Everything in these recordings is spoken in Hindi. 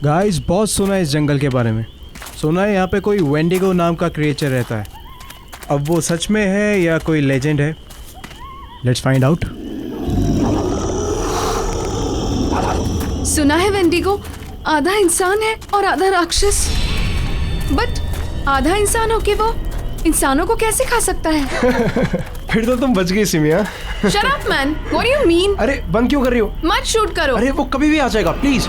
गाइस बहुत सुना है इस जंगल के बारे में। सुना है यहाँ पे कोई वेंडिगो नाम का क्रिएचर रहता है। अब वो सच में है या कोई लेजेंड है? Let's find out. सुना है वेंडिगो आधा इंसान है और आधा राक्षस। बट आधा इंसान होके वो इंसानों को कैसे खा सकता है? फिर तो तुम बच गई सिमिया। Shut up man, what do you mean? अरे बंद क्यों कर रही हो? मत शूट करो। अरे वो कभी भी आ जाएगा, प्लीज।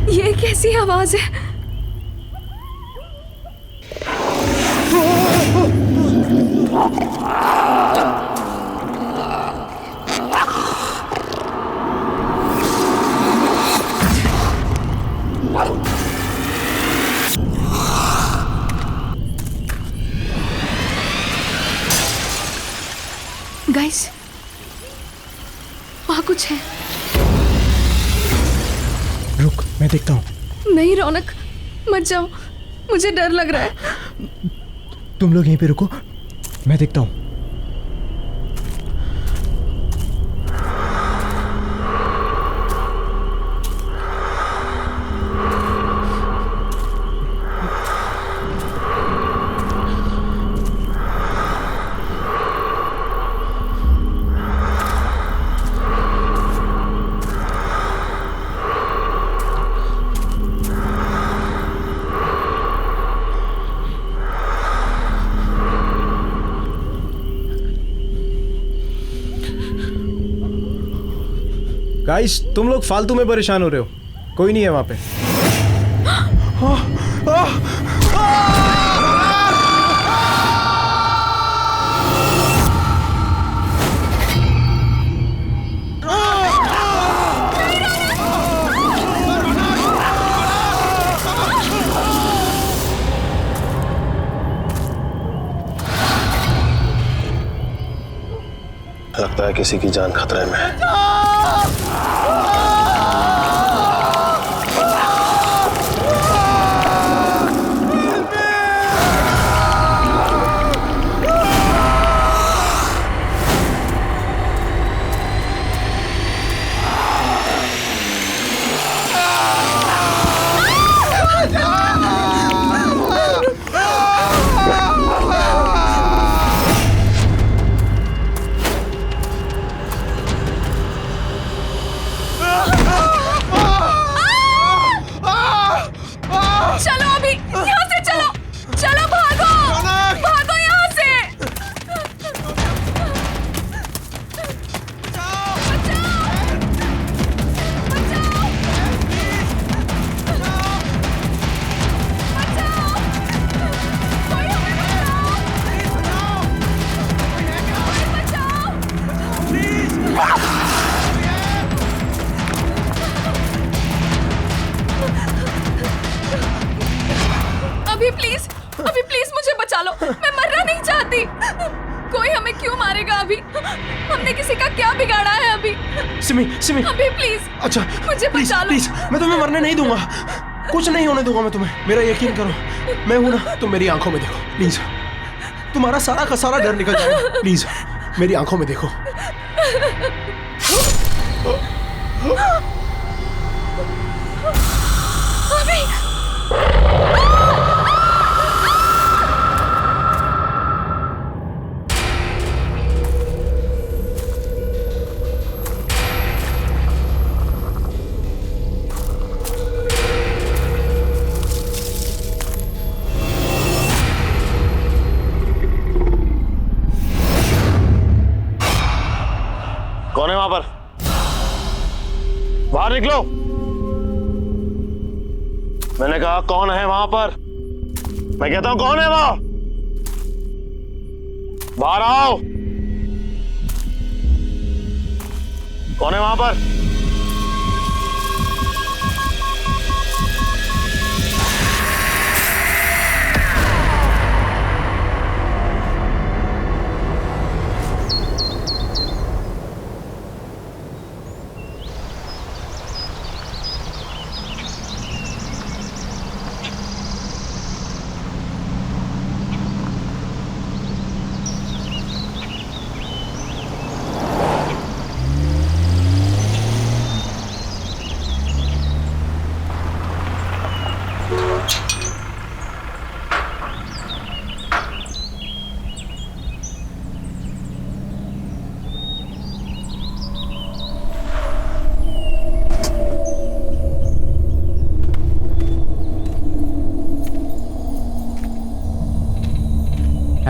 ये कैसी आवाज है? गाइस, वहाँ कुछ है। रुक, मैं देखता हूँ। नहीं रौनक, मत जाओ, मुझे डर लग रहा है। तुम लोग यहीं पे रुको, मैं देखता हूँ। गाइस, तुम लोग फालतू में परेशान हो रहे हो। कोई नहीं है वहां पे। लगता है किसी की जान खतरे में है। अभी प्लीज मुझे बचा लो, मैं मरना नहीं चाहती। कोई हमें क्यों मारेगा अभी? हमने किसी का क्या बिगाड़ा है अभी? सिमी, सिमी, अभी प्लीज। अच्छा मुझे बचा लो। प्लीज, मैं तुम्हें मरने नहीं दूंगा। कुछ नहीं होने दूंगा मैं तुम्हें, मेरा यकीन करो। मैं हूं ना, तुम मेरी आंखों में देखो प्लीज। तुम्हारा सारा का सारा डर निकल जाएगा। प्लीज मेरी आंखों में देखो। अभी कौन है वहां पर? बाहर निकलो। मैंने कहा कौन है वहां पर? मैं कहता हूं कौन है वहां? बाहर आओ। कौन है वहां पर?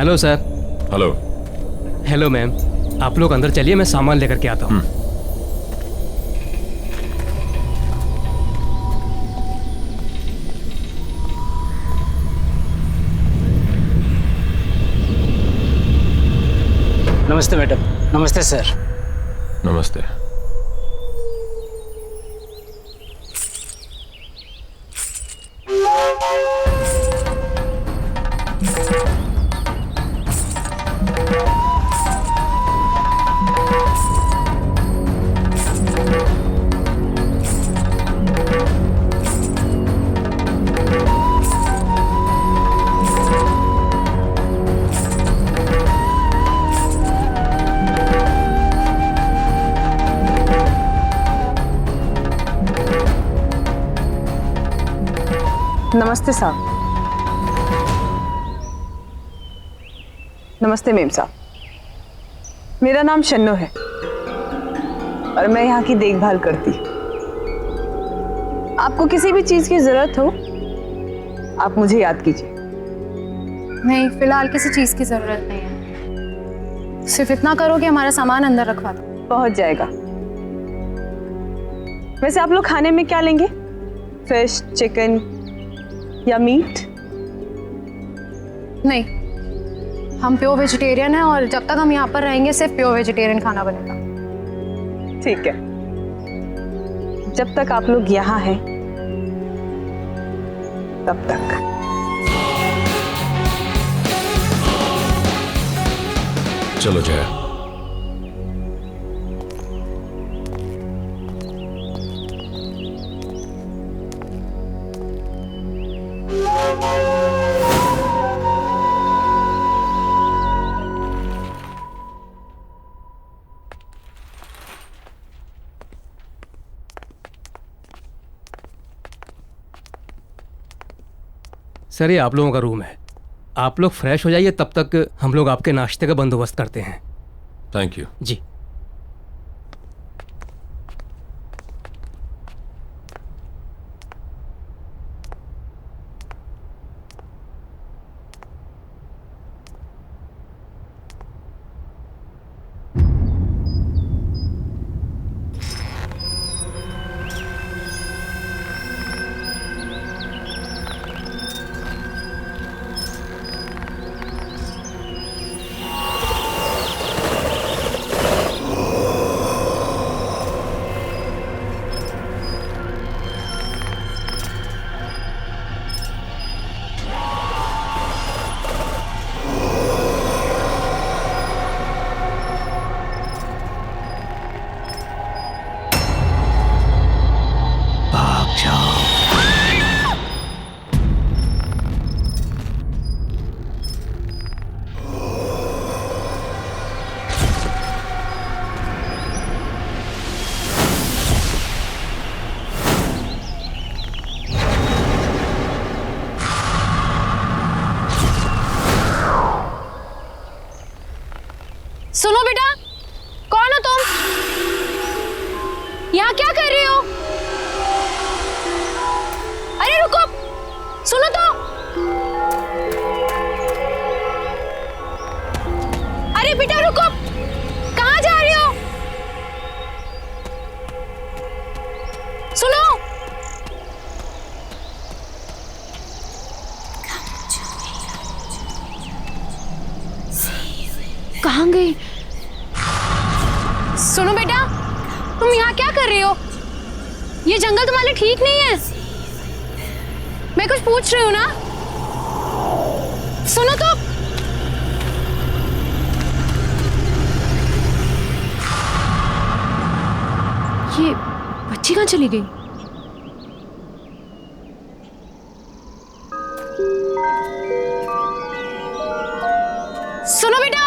Hello sir. Hello. Hello ma'am, आप लोग अंदर चलिए, मैं सामान लेकर के आता हूँ। नमस्ते मैडम। नमस्ते सर। नमस्ते। नमस्ते साहब। नमस्ते मेम साहब, मेरा नाम शन्नो है और मैं यहाँ की देखभाल करती हूँ। आपको किसी भी चीज की जरूरत हो आप मुझे याद कीजिए। नहीं, फिलहाल किसी चीज की जरूरत नहीं है। सिर्फ इतना करो कि हमारा सामान अंदर रखवा दो। पहुंच जाएगा। वैसे आप लोग खाने में क्या लेंगे? फिश, चिकन या मीट? नहीं, हम प्योर वेजिटेरियन हैं और जब तक हम यहाँ पर रहेंगे सिर्फ प्योर वेजिटेरियन खाना बनेगा। ठीक है, जब तक आप लोग यहाँ हैं तब तक। चलो जया। सर ये आप लोगों का रूम है, आप लोग फ्रेश हो जाइए, तब तक हम लोग आपके नाश्ते का बंदोबस्त करते हैं। Thank you. जी। सुनो बेटा, कौन हो तुम? यहाँ क्या कर रही हो? अरे रुको, सुनो तो। अरे बेटा रुको, कहाँ जा रही हो? सुनो। कहाँ गई? सुनो बेटा, तुम यहाँ क्या कर रही हो? ये जंगल तुम्हारे लिए ठीक नहीं है। मैं कुछ पूछ रही हूँ ना। सुनो तो। ये बच्ची कहाँ चली गई? सुनो बेटा।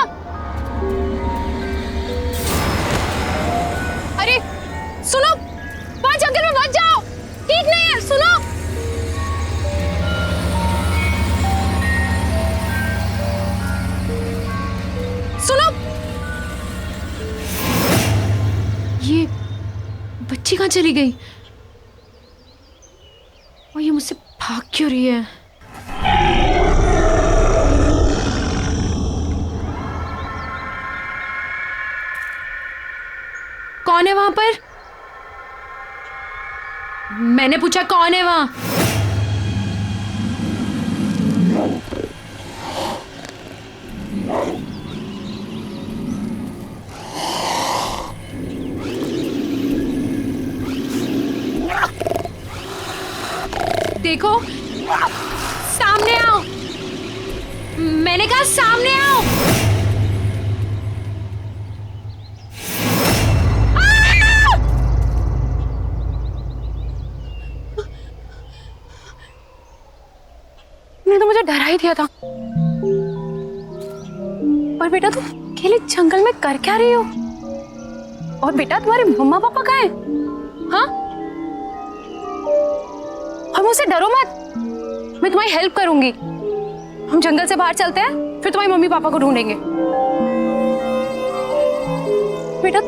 अरे सुनो, वहां जंगल में मत जाओ, ठीक नहीं है। सुनो। सुनो। ये बच्ची कहाँ चली गई? और ये मुझसे भाग क्यों रही है? कौन है वहां पर? मैंने पूछा कौन है वहां? देखो, सामने आओ। मैंने कहा सामने आओ। मैंने तो मुझे डरा ही दिया था। और बेटा तुम अकेले जंगल में कर क्या रही हो? और बेटा तुम्हारे मम्मा पापा कहाँ हैं? हाँ? और मुझसे डरो मत, मैं तुम्हारी हेल्प करूंगी। हम जंगल से बाहर चलते हैं, फिर तुम्हारी मम्मी पापा को ढूंढेंगे। बेटा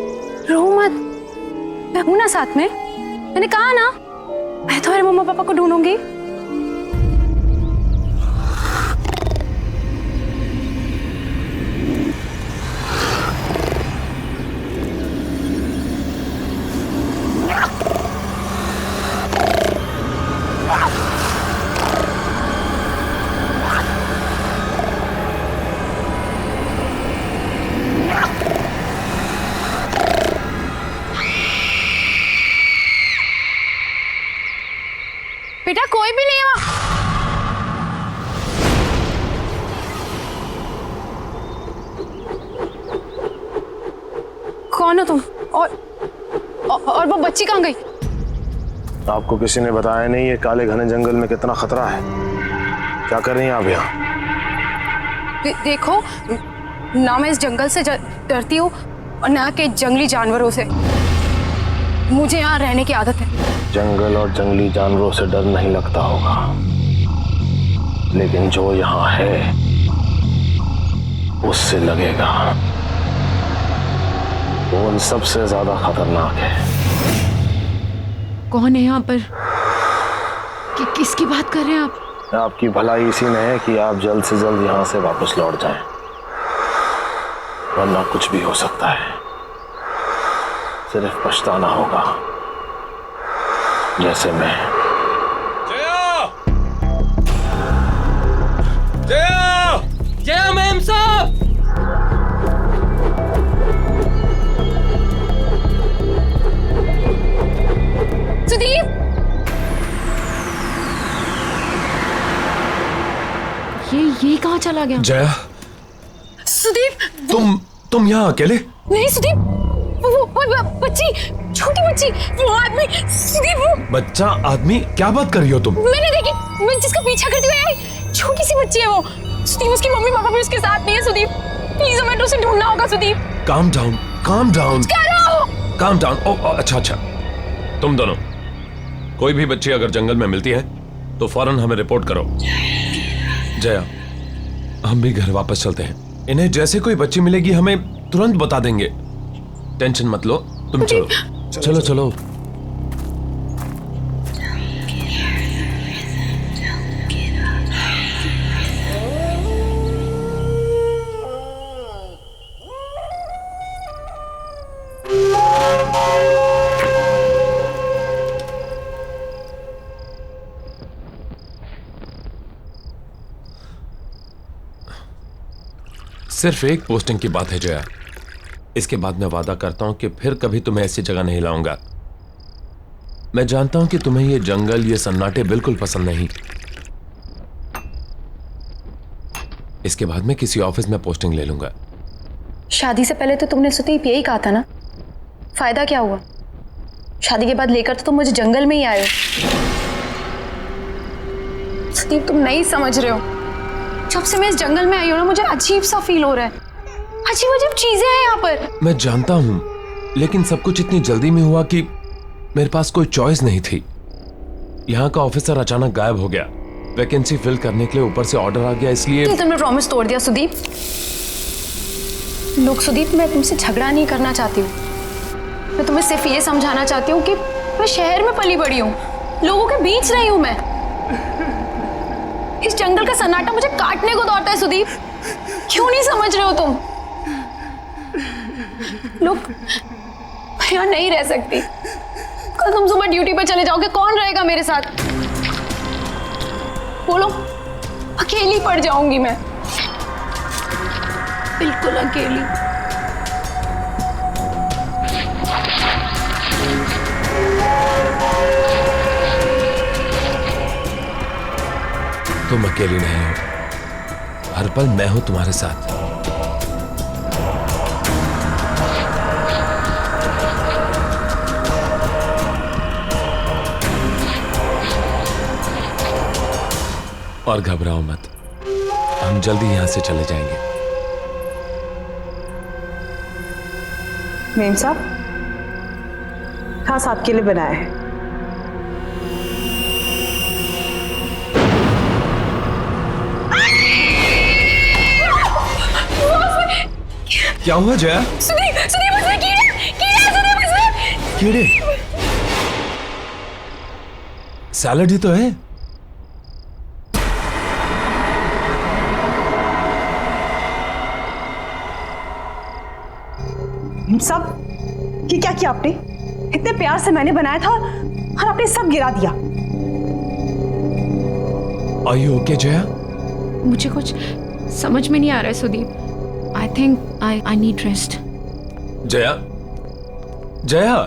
रो मत, मैं हूं ना साथ में। मैंने कहा ना, मैं तुम्हारे मम्मा पापा को ढूंढूंगी। बेटा कोई भी नहीं है वहां। कौन हो तुम? और वो बच्ची कहाँ गई? आपको किसी ने बताया नहीं ये काले घने जंगल में कितना खतरा है? क्या कर रही हैं आप यहाँ? देखो ना, मैं इस जंगल से डरती हूँ और ना के जंगली जानवरों से। मुझे यहाँ रहने की आदत है। जंगल और जंगली जानवरों से डर नहीं लगता होगा, लेकिन जो यहाँ है उससे लगेगा। वो उन सबसे ज्यादा खतरनाक है। कौन है यहाँ पर? किसकी बात कर रहे हैं आप? आपकी भलाई इसी में है कि आप जल्द से जल्द यहाँ से वापस लौट जाएं, वरना कुछ भी हो सकता है। सिर्फ पछताना होगा, जैसे मैं। जया मैम साहब! सुदीप! ये कहाँ चला गया? जया, सुदीप! तुम यहाँ अकेले? नहीं सुदीप, वो बच्ची, छोटी बच्ची, वो आदमी, सुदीप वो बच्चा आदमी? क्या बात कर रही हो तुम? मैंने देखी, मैं जिसका पीछा करती हुई आई, छोटी सी बच्ची है वो। सुदीप उसकी मम्मी पापा भी उसके साथ नहीं है। सुदीप प्लीज हमें उसे ढूंढना होगा। Sudeep calm down, calm down, करो, काम डाउन। अच्छा, तुम दोनों कोई भी बच्ची अगर जंगल में मिलती है तो फौरन हमें रिपोर्ट करो। जया, हम भी घर वापस चलते हैं। इन्हें जैसे कोई बच्ची मिलेगी हमें तुरंत बता देंगे। टेंशन मत लो, तुम चलो। चलो। सिर्फ एक पोस्टिंग की बात है जया, इसके बाद मैं वादा करता हूं कि फिर कभी तुम्हें ऐसी जगह नहीं लाऊंगा। मैं जानता हूं कि तुम्हें ये जंगल, ये सन्नाटे बिल्कुल पसंद नहीं। इसके बाद मैं किसी ऑफिस में पोस्टिंग ले लूंगा। शादी से पहले तो तुमने सुदीप यही कहा था ना, फायदा क्या हुआ? शादी के बाद लेकर तो तुम मुझे जंगल में ही आए हो। सुदीप तुम नहीं समझ रहे हो, जब से मैं इस जंगल में आई हूं ना, मुझे अजीब सा फील हो रहा है। अजीब अजीब चीजें हैं यहाँ पर। मैं जानता हूं, लेकिन सब कुछ इतनी जल्दी में हुआ कि मेरे पास कोई चॉइस नहीं थी। यहाँ का ऑफिसर अचानक गायब हो गया, वैकेंसी फिल करने के लिए ऊपर से ऑर्डर आ गया, इसलिए तुमने प्रॉमिस तोड़ दिया सुदीप। लोग सुदीप, मैं तुमसे झगड़ा नहीं करना चाहती हूँ। मैं तुम्हें सिर्फ ये समझाना चाहती हूँ कि मैं शहर में पली बड़ी हूँ, लोगों के बीच नहीं हूँ मैं। इस जंगल का सन्नाटा मुझे काटने को दौड़ता है सुदीप। क्यों नहीं समझ रहे हो तुम लोग? यहाँ नहीं रह सकती। कल तुम सुबह ड्यूटी पर चले जाओगे, कौन रहेगा मेरे साथ? बोलो, अकेली पड़ जाऊंगी मैं, बिल्कुल अकेली। तुम अकेली नहीं हो, हर पल मैं हूं तुम्हारे साथ। और घबराओ मत, हम जल्दी यहां से चले जाएंगे। मेम साहब, खास आपके लिए बनाया है। क्या हुआ जया? सुनिए सुनिए, मुझे कीड़े सुनिए मुझे। कीड़े? सैलड ही तो है। सब ये क्या किया आपने? इतने प्यार से मैंने बनाया था और आपने सब गिरा दिया। Are you okay, Jaya? मुझे कुछ समझ में नहीं आ रहा है Sudeep. I think I need rest. Jaya, Jaya,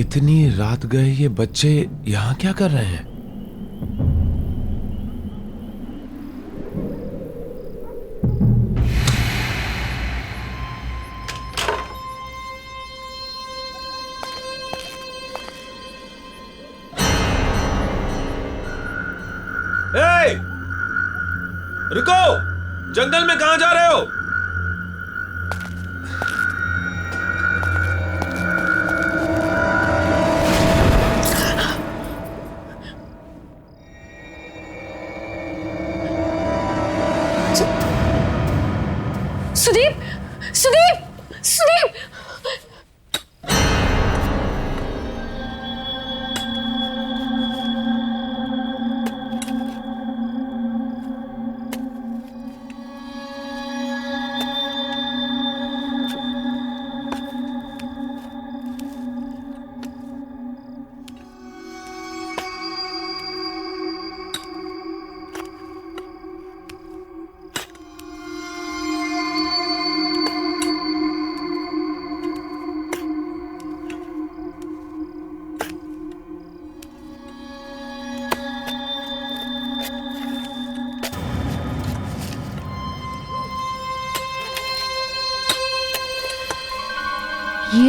इतनी रात गए ये बच्चे यहां क्या कर रहे हैं? ए! रुको! जंगल में कहां जा रहे हो? सुदीप, सुदीप!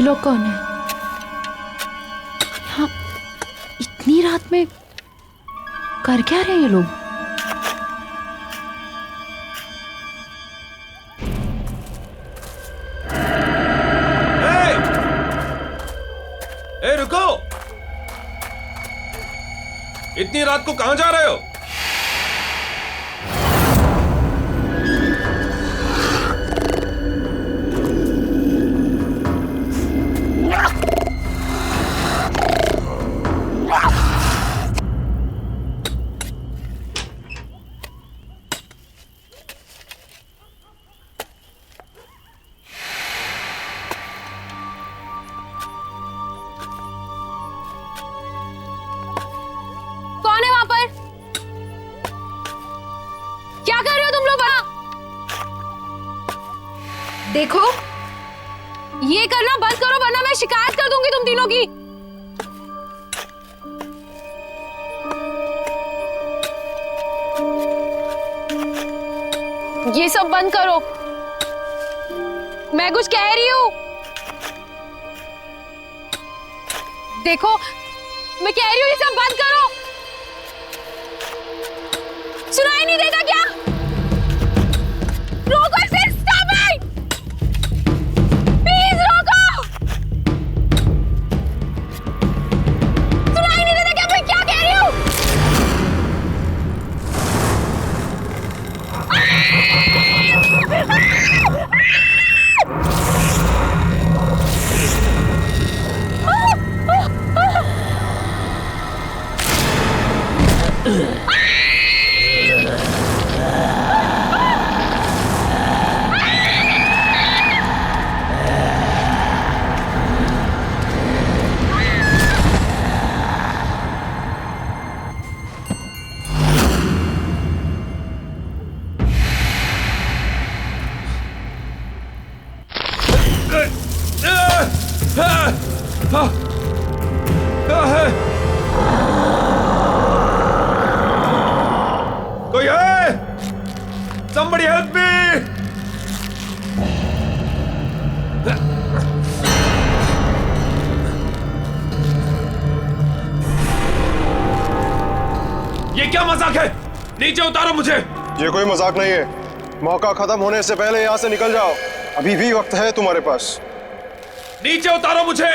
लोग कौन है? यहाँ इतनी रात में कर क्या रहे हैं ये लोग? ए रुको, इतनी रात को कहां जा रहे हो? कौन है वहां पर? क्या कर रहे हो तुम लोग वहां? देखो, ये करना बंद करो वरना मैं शिकायत कर दूंगी तुम तीनों की। ये सब बंद करो, मैं कुछ कह रही हूं। देखो, मैं कह रही हूं ये सब बंद करो। सुनाई नहीं देता क्या? रोको इसे, स्टॉप इट! प्लीज रोको! सुनाई नहीं देता क्या मैं क्या कह रही हूं? कोई है? Somebody help me! ये क्या मजाक है? नीचे उतारो मुझे। ये कोई मजाक नहीं है। मौका खत्म होने से पहले यहाँ से निकल जाओ। अभी भी वक्त है तुम्हारे पास। नीचे उतारो मुझे।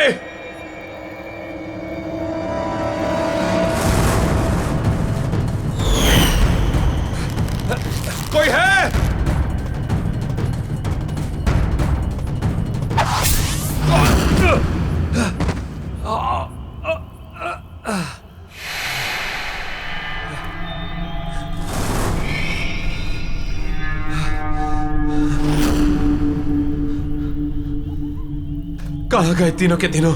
कोई है? कहाँ गए तीनों के तीनों?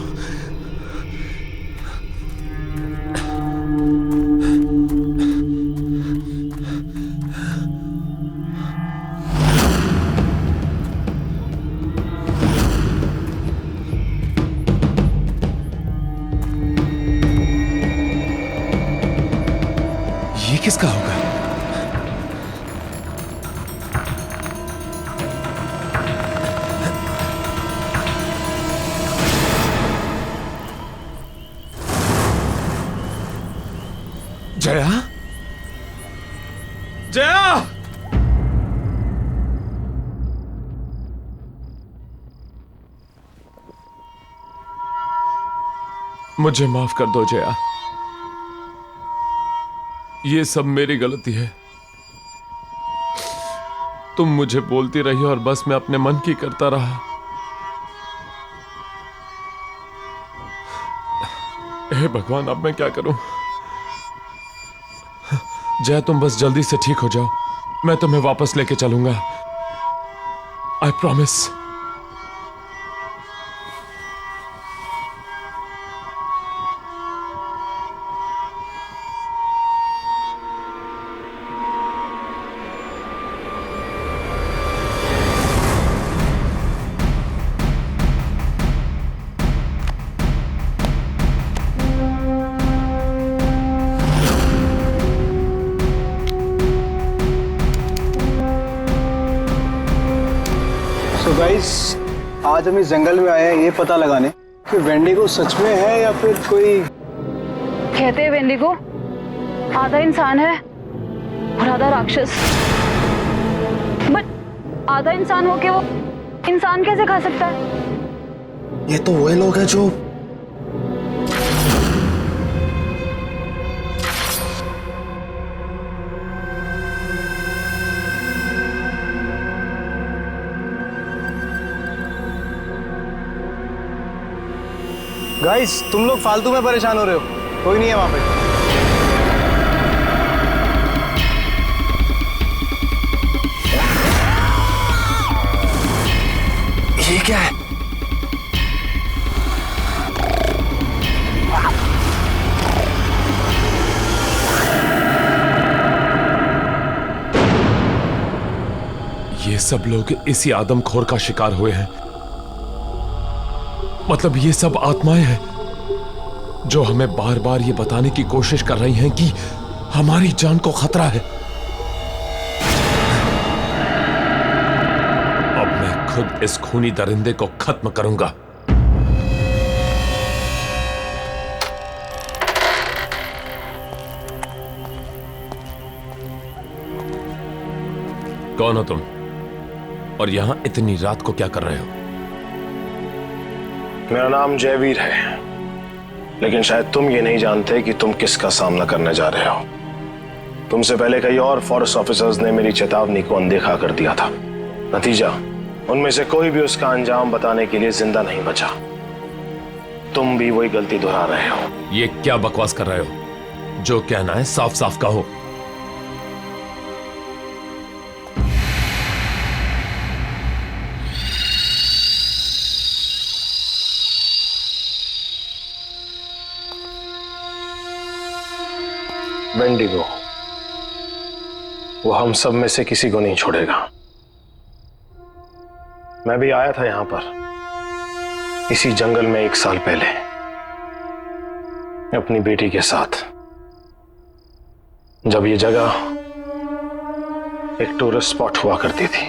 ये किसका होगा? जया? जया! मुझे माफ कर दो जया। ये सब मेरी गलती है। तुम मुझे बोलती रही और बस मैं अपने मन की करता रहा। हे भगवान, अब मैं क्या करूं? जय, तुम बस जल्दी से ठीक हो जाओ। मैं तुम्हें वापस लेके चलूंगा। I promise. गाइस, आज आज हम इस जंगल में आए हैं ये पता लगाने कि वेंडिगो सच में है या फिर कोई। कहते हैं वेंडिगो आधा इंसान है और आधा राक्षस, बट आधा इंसान होके वो इंसान कैसे खा सकता है? ये तो वही लोग हैं जो गाइस तुम लोग फालतू में परेशान हो रहे हो, कोई नहीं है वहां पे। ये क्या है? ये सब लोग इसी आदमखोर का शिकार हुए हैं। मतलब ये सब आत्माएं हैं जो हमें बार बार ये बताने की कोशिश कर रही हैं कि हमारी जान को खतरा है। अब मैं खुद इस खूनी दरिंदे को खत्म करूंगा। कौन हो तुम और यहां इतनी रात को क्या कर रहे हो? मेरा नाम जयवीर है, लेकिन शायद तुम ये नहीं जानते कि तुम किसका सामना करने जा रहे हो। तुमसे पहले कई और फॉरेस्ट ऑफिसर्स ने मेरी चेतावनी को अनदेखा कर दिया था। नतीजा, उनमें से कोई भी उसका अंजाम बताने के लिए जिंदा नहीं बचा। तुम भी वही गलती दोहरा रहे हो। ये क्या बकवास कर रहे हो? जो कहना है साफ साफ कहो। वेंडिगो, वो हम सब में से किसी को नहीं छोड़ेगा। मैं भी आया था यहां पर इसी जंगल में 1 साल पहले अपनी बेटी के साथ, जब ये जगह एक टूरिस्ट स्पॉट हुआ करती थी।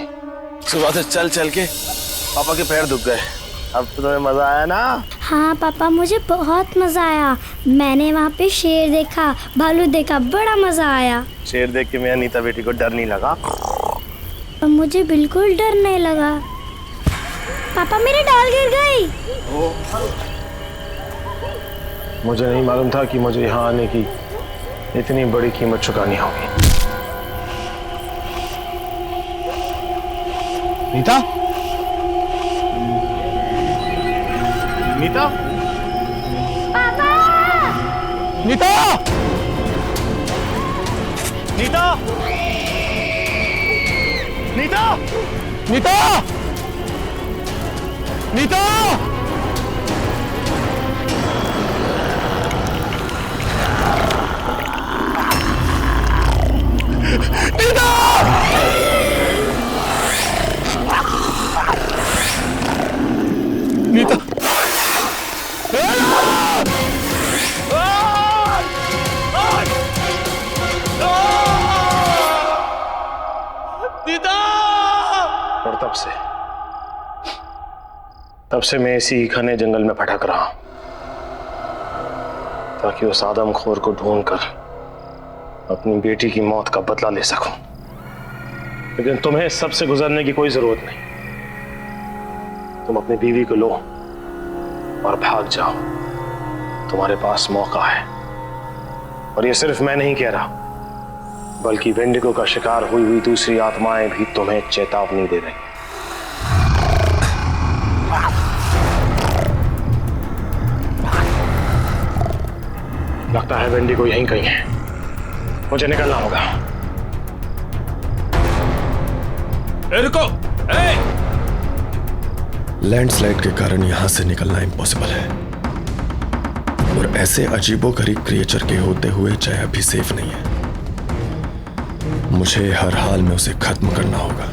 सुबह से चल चल के पापा के पैर दुख गए। अब तो तुम्हें मजा आया ना? हाँ पापा, मुझे बहुत मजा आया। मैंने वहाँ पे शेर देखा, भालू देखा, बड़ा मजा आया। शेर देख के मेरी अनीता बेटी को डर नहीं लगा? मुझे बिल्कुल डर नहीं लगा। पापा मेरी डाल गिर गई। मुझे नहीं मालूम था कि मुझे यहाँ आने की इतनी बड़ी कीमत चुकानी होगी। नीता? नीता? पापा! नीता! नीता! नीता! नीता! नीता! नीता! और तब से मैं इसी घने जंगल में भटक रहा हूं, ताकि उस आदमखोर को ढूंढकर अपनी बेटी की मौत का बदला ले सकूं। लेकिन तुम्हें इस सब से गुजरने की कोई जरूरत नहीं। तुम अपनी बीवी को लो और भाग जाओ। तुम्हारे पास मौका है। और ये सिर्फ मैं नहीं कह रहा, बल्कि वेंडिगो का शिकार हुई हुई दूसरी आत्माएं भी तुम्हें चेतावनी दे रही। लगता है वेंडिगो यहीं कहीं है। मुझे निकलना होगा। रुको! लैंडस्लाइड के कारण यहां से निकलना इम्पॉसिबल है, और ऐसे अजीबोगरीब क्रिएचर के होते हुए जया भी सेफ नहीं है। मुझे हर हाल में उसे खत्म करना होगा।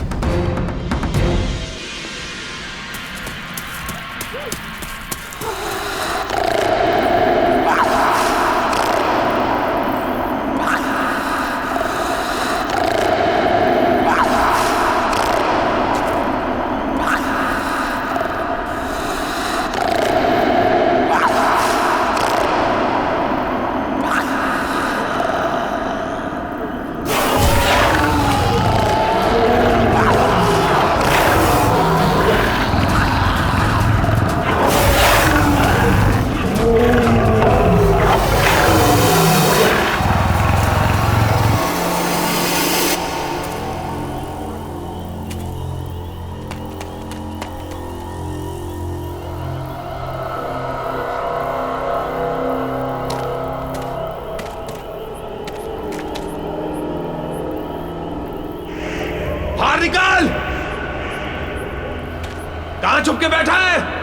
छुप के बैठा है?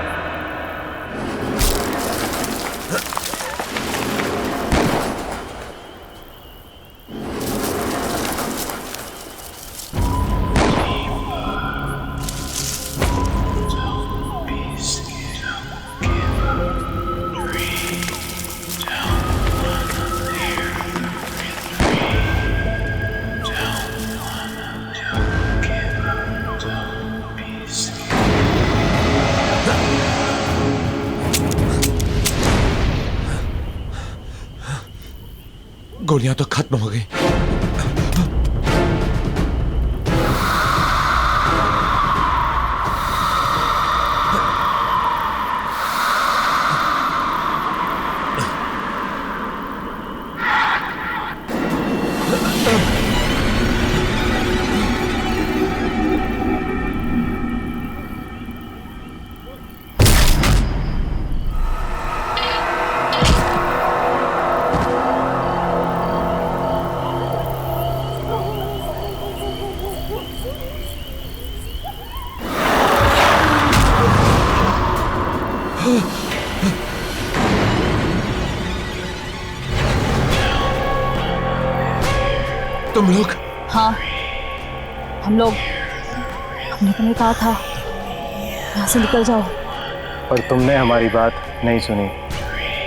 गोलियां तो खत्म हो गई। तुम लोग? हाँ, हम लोग। हमने तुम्हें कहा था यहाँ से निकल जाओ, पर तुमने हमारी बात नहीं सुनी,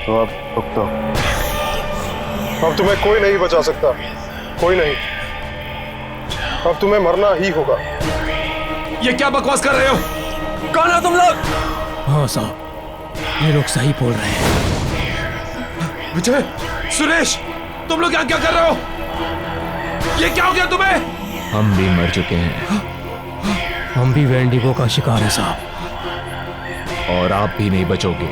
तो अब भुगतो। अब तुम्हें कोई नहीं बचा सकता, कोई नहीं। अब तुम्हें मरना ही होगा। ये क्या बकवास कर रहे हो? कौन हो तुम लोग? हाँ साहब, ये लोग सही बोल रहे हैं। विजय, सुरेश, तुम लोग यहाँ क्या कर रहे हो? ये क्या हो गया तुम्हें? हम भी मर चुके हैं। हम भी वेंडिगो का शिकार है साहब। और आप भी नहीं बचोगे।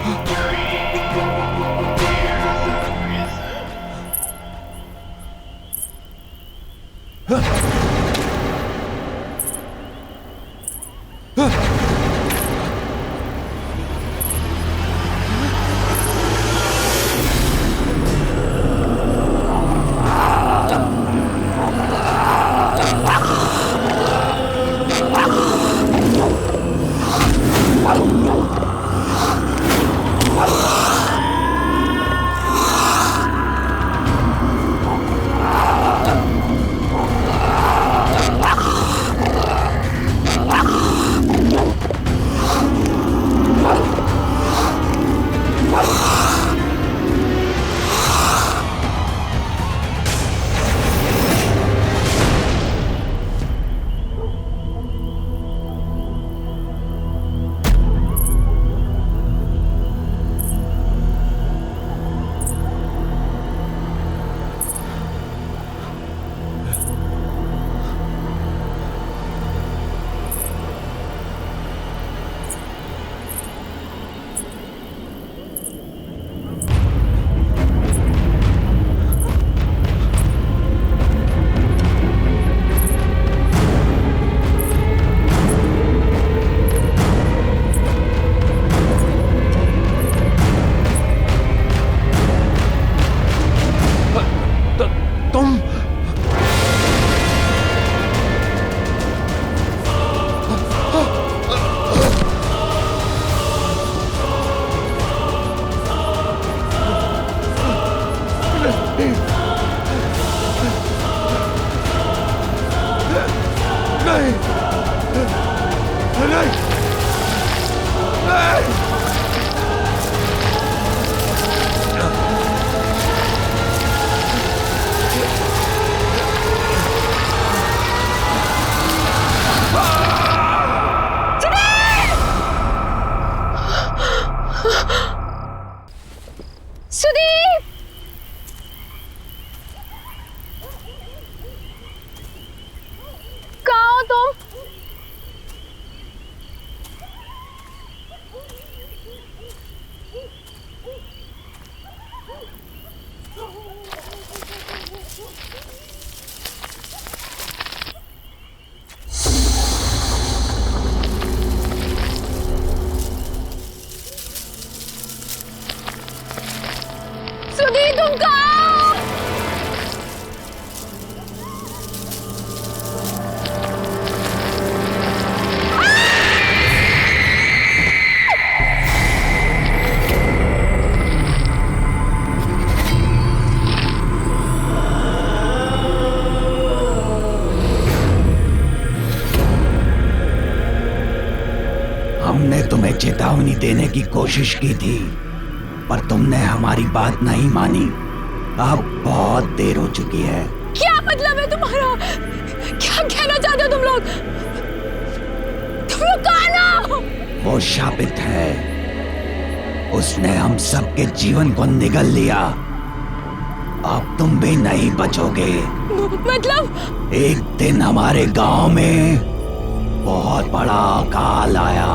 चेतावनी देने की कोशिश की थी, पर तुमने हमारी बात नहीं मानी। अब बहुत देर हो चुकी है। क्या मतलब है तुम्हारा? क्या कहना चाहते हो तुम लोग? कौन हो? वो शापित है, उसने हम सबके जीवन को निगल लिया। अब तुम भी नहीं बचोगे। मतलब? एक दिन हमारे गांव में बहुत बड़ा अकाल आया।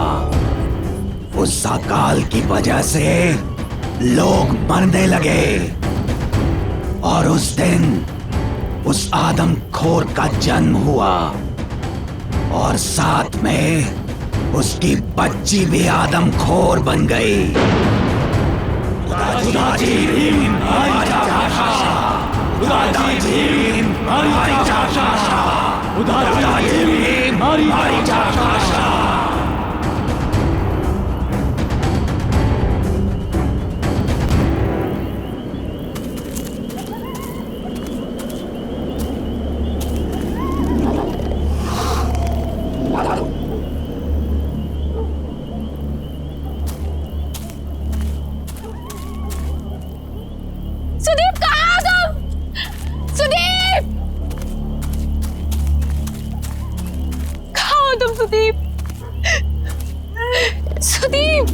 उस अकाल की वजह से लोग मरने लगे और उस दिन उस आदमखोर का जन्म हुआ और साथ में उसकी बच्ची भी आदमखोर बन गई। सुदीप कहाँ हो तुम? सुदीप कहाँ हो तुम? सुदीप सुदीप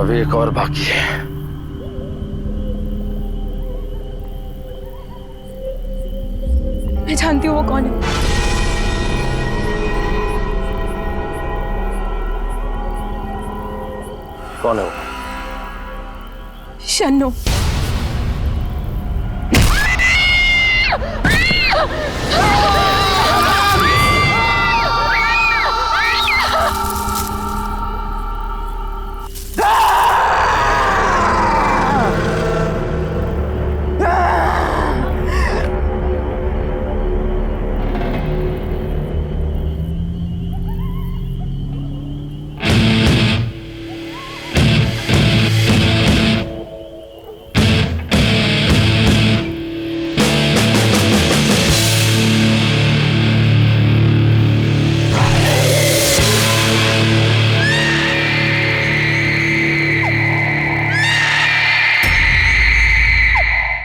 अभी एक और बाकी है। मैं जानती हूँ वो कौन है। कौन है वो? शन्नो।